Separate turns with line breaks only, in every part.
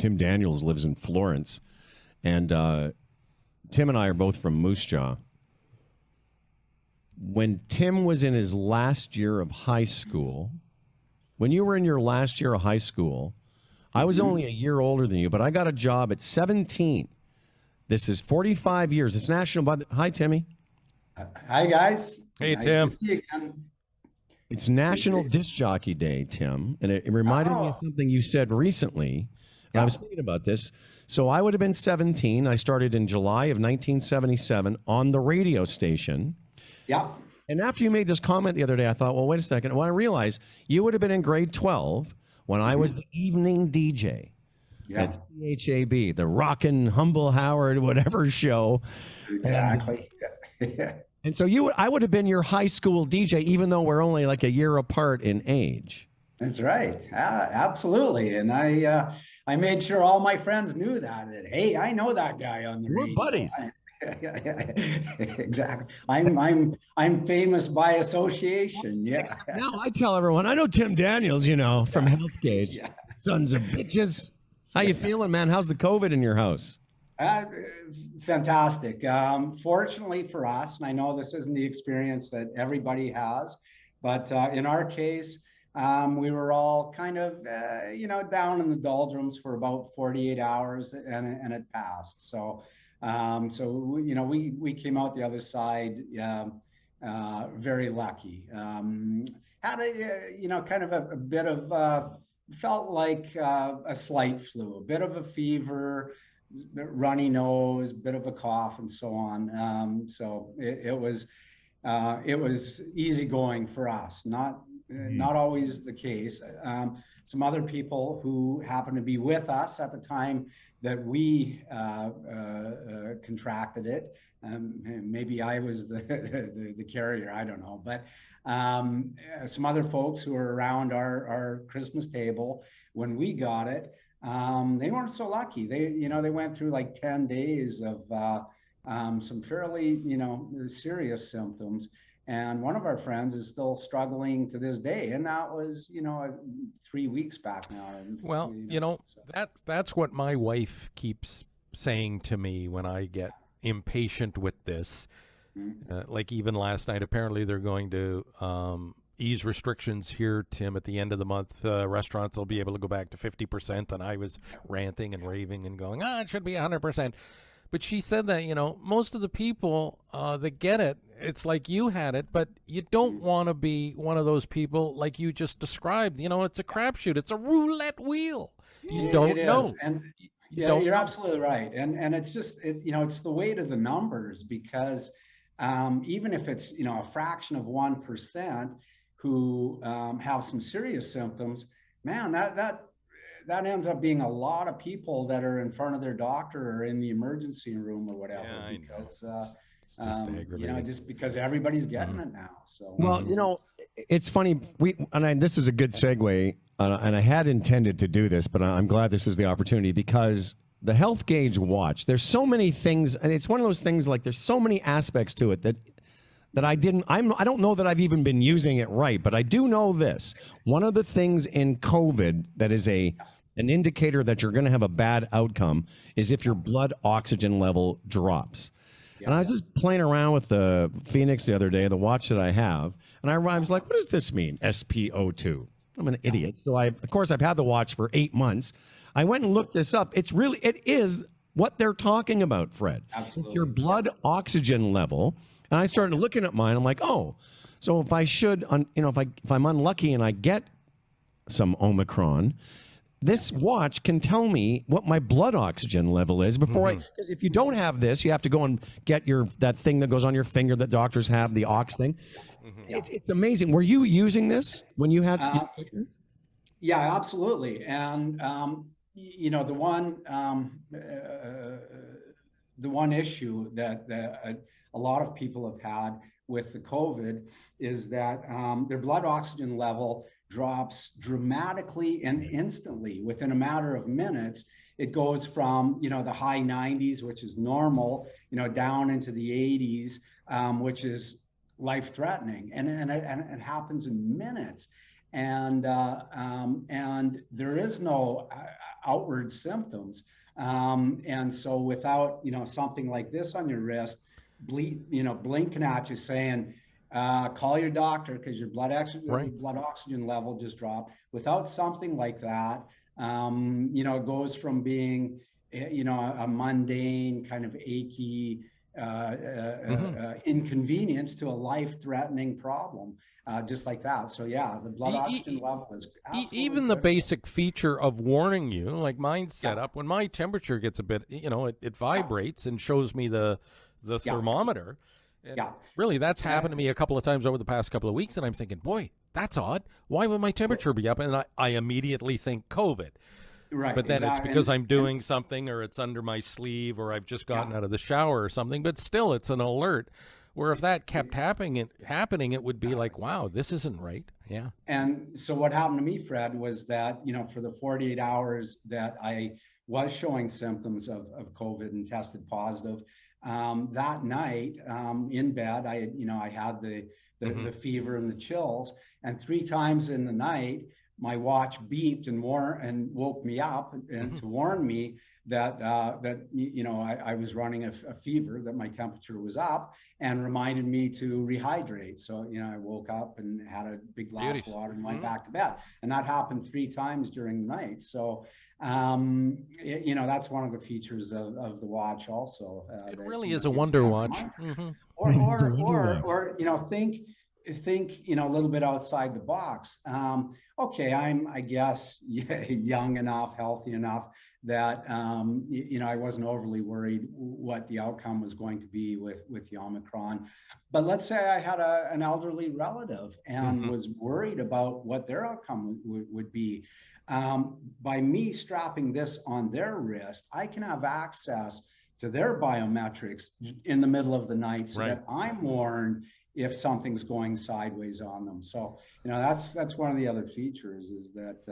Tim Daniels lives in Florence, and Tim and I are both from Moose Jaw. When Tim was in his last year of high school, when you were in your last year of high school, I was only a year older than you, but I got a job at 17. This is 45 years. It's national. Hi, Timmy.
Hi, guys.
Hey,
nice
Tim.
To see you again.
It's National Disc Jockey Day, Tim, and it reminded me of something you said recently. And I was thinking about this. So I would have been 17. I started in July of 1977 on the radio station.
Yeah.
And after you made this comment the other day, I thought, well, wait a second. Well, I realized you would have been in grade 12 when I was the evening DJ at CHAB, the Rockin' Humble Howard, whatever show.
Exactly.
And so I would have been your high school DJ, even though we're only like a year apart in age.
That's right. Absolutely. And I made sure all my friends knew that hey, I know that guy on the radio.
We're buddies.
Exactly. I'm famous by association. Yeah.
Now I tell everyone, I know Tim Daniels, from Healthgauge. Yeah. Sons of bitches. How you feeling, man? How's the COVID in your house?
Fantastic. Fortunately for us, and I know this isn't the experience that everybody has, but in our case, we were all kind of, down in the doldrums for about 48 hours, and it passed. So, we came out the other side very lucky. Had kind of a bit of felt like a slight flu, a bit of a fever, runny nose, bit of a cough, and so on. So it was easy going for us. Not always the case. Some other people who happened to be with us at the time that we contracted it. Maybe I was the carrier, I don't know. But some other folks who were around our Christmas table when we got it, they weren't so lucky. They went through like 10 days of some fairly, serious symptoms. And one of our friends is still struggling to this day. And that was, 3 weeks back now.
Well, that's what my wife keeps saying to me when I get impatient with this. Like even last night, apparently they're going to ease restrictions here, Tim, at the end of the month. Restaurants will be able to go back to 50%. And I was ranting and raving and going, it should be 100%. But she said that, most of the people that get it, it's like you had it, but you don't want to be one of those people like you just described. It's a crapshoot. It's a roulette wheel. You don't know.
And you're absolutely right. And it's just, it's the weight of the numbers, because even if it's, a fraction of 1% who have some serious symptoms, man, that ends up being a lot of people that are in front of their doctor or in the emergency room or whatever.
Yeah,
because just because everybody's getting it now. So
well, it's funny. This is a good segue, and I had intended to do this, but I'm glad this is the opportunity, because the Healthgauge watch, there's so many things, and it's one of those things, like there's so many aspects to it that I don't know that I've even been using it right, but I do know this. One of the things in COVID that is an indicator that you're going to have a bad outcome is if your blood oxygen level drops. And I was just playing around with the Phoenix the other day, the watch that I have, and I was like, what does this mean, SpO2? I'm an idiot. So of course, I've had the watch for 8 months. I went and looked this up. It is what they're talking about, Fred.
Absolutely.
It's your blood oxygen level. And I started looking at mine. I'm like, so if I should, if I'm unlucky and I get some Omicron, this watch can tell me what my blood oxygen level is before because if you don't have this, you have to go and get that thing that goes on your finger that doctors have, the ox thing. It's amazing. Were you using this when you had sickness?
Yeah, absolutely. And the one issue that a lot of people have had with the COVID is that their blood oxygen level drops dramatically and instantly within a matter of minutes. It goes from, the high 90s, which is normal, down into the 80s, which is life-threatening. And it happens in minutes. And there is no, outward symptoms. And so without, something like this on your wrist, blinking at you saying, call your doctor because your
Right.
blood oxygen level just dropped. Without something like that, it goes from being, a mundane kind of achy inconvenience to a life-threatening problem, just like that. So yeah, the blood oxygen level is absolutely
Even the
critical.
basic feature of warning you, like mine's set
Yeah,
up, when my temperature gets a bit, it
yeah,
vibrates and shows me the
yeah,
thermometer. And
yeah.
really, that's
Uh,
happened to me a couple of times over the past couple of weeks, and I'm thinking, boy, that's odd. Why would my temperature be up? And I immediately think COVID.
right,
But then it's
exactly.
because I'm
And
doing something, or it's under my sleeve, or I've just
yeah.
gotten out of the shower or something. But still, it's an alert. Where if that kept happening, it would be like, wow, this isn't right. Yeah.
And so what happened to me, Fred, was that, for the 48 hours that I was showing symptoms of COVID and tested positive, that night in bed, I had
Hmm.
the fever and the chills. And 3 times in the night, my watch beeped and woke me up and
Hmm.
to warn me that I was running a fever, that my temperature was up, and reminded me to rehydrate. So, I woke up and had a big glass of
Beauties.
water and went
Hmm.
back to bed. And that happened 3 times during the night. So, that's one of the features of the watch also,
It
that,
really is a
you can
wonder
have in
watch.
mind.
Hmm.
It's a Wonder Watch.
Think, a little bit outside the box. Okay, I guess, young enough, healthy enough that, I wasn't overly worried what the outcome was going to be with the Omicron. But let's say I had an elderly relative and
Hmm.
was worried about what their outcome would be. By me strapping this on their wrist, I can have access to their biometrics in the middle of the night so
Right.
that I'm warned if something's going sideways on them. So, that's one of the other features, is that,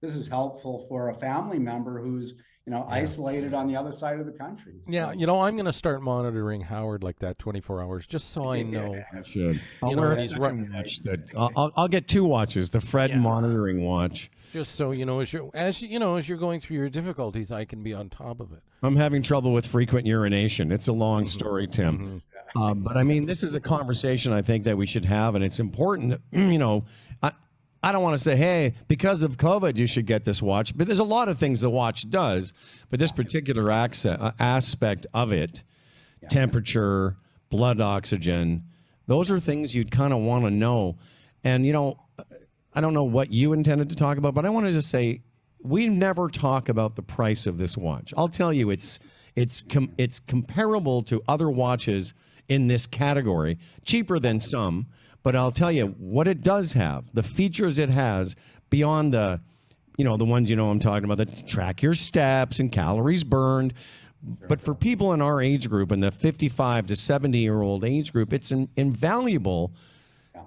this is helpful for a family member who's,
Yeah.
isolated on the other side of the country.
Yeah.
So
I'm going to start monitoring Howard like that 24 hours just so I know,
You should. I'll wear a
when he's right.
second watch. That I'll get two watches. The Fred
Yeah.
monitoring watch.
Just so as you're going through your difficulties, I can be on top of it.
I'm having trouble with frequent urination. It's a long
Hmm.
story, Tim.
Hmm.
But I mean, this is a conversation I think that we should have, and it's important. I, I don't want to say, hey, because of COVID, you should get this watch. But there's a lot of things the watch does. But this particular aspect of it, temperature, blood oxygen, those are things you'd kind of want to know. And, I don't know what you intended to talk about, but I want to just say we never talk about the price of this watch. I'll tell you, it's comparable to other watches in this category, cheaper than some, but I'll tell you what it does have, the features it has beyond the ones I'm talking about that track your steps and calories burned. But for people in our age group, in the 55 to 70-year-old age group, it's invaluable.
yeah.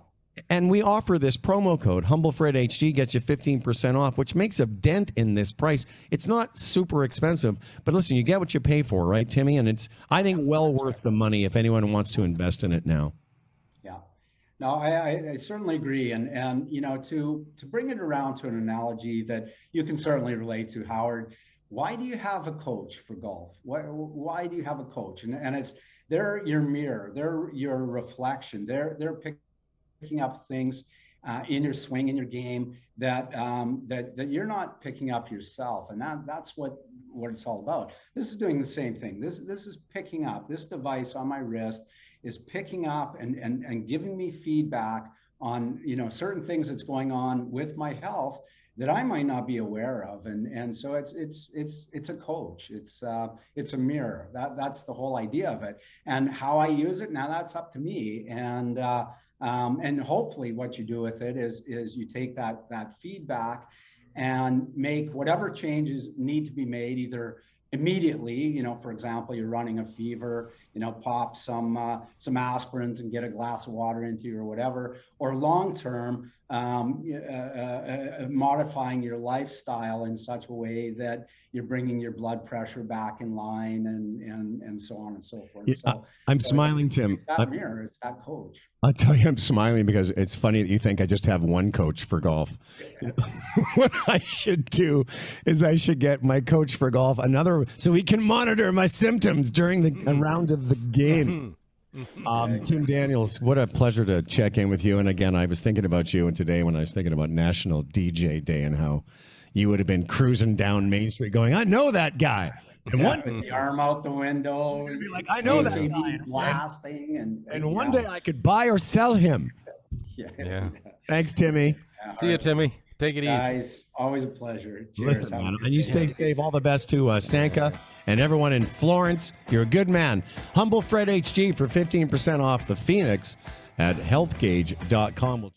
And we offer this promo code, HumbleFredHD, gets you 15% off, which makes a dent in this price. It's not super expensive, but listen, you get what you pay for, right, Timmy? And it's, I think, well worth the money if anyone wants to invest in it now.
Yeah. No, I certainly agree. And to bring it around to an analogy that you can certainly relate to, Howard, why do you have a coach for golf? Why do you have a coach? And they're your mirror, they're your reflection, they're picking up things in your swing, in your game, that you're not picking up yourself. And that's what it's all about. This is doing the same thing. This is picking up. This device on my wrist is picking up and giving me feedback on certain things that's going on with my health that I might not be aware of. And so it's a coach. It's a mirror. That's the whole idea of it. And how I use it now, that's up to me. And hopefully what you do with it is you take that feedback and make whatever changes need to be made, either immediately, for example, you're running a fever, pop some aspirins and get a glass of water into you or whatever, or long term, modifying your lifestyle in such a way that you're bringing your blood pressure back in line, and so on and so forth.
Yeah,
So
I'm
so
smiling, Tim.
it's that mirror, it's that coach.
I'll tell you, I'm smiling because it's funny that you think I just have one coach for golf. What I should do is I should get my coach for golf another, so he can monitor my symptoms during the round of the game. Tim Daniels, what a pleasure to check in with you. And again, I was thinking about you, and today when I was thinking about National DJ Day and how you would have been cruising down Main Street going, I know that guy. And
with the arm out the window,
be like, I know that guy.
blasting, and
one day I could buy or sell him.
Yeah.
Thanks, Timmy.
See you, Timmy. Take it easy.
Guys, always a pleasure. Cheers.
Listen, man, and you stay safe. All the best to Stanka and everyone in Florence. You're a good man. Humble Fred HG for 15% off the Phoenix at healthgauge.com.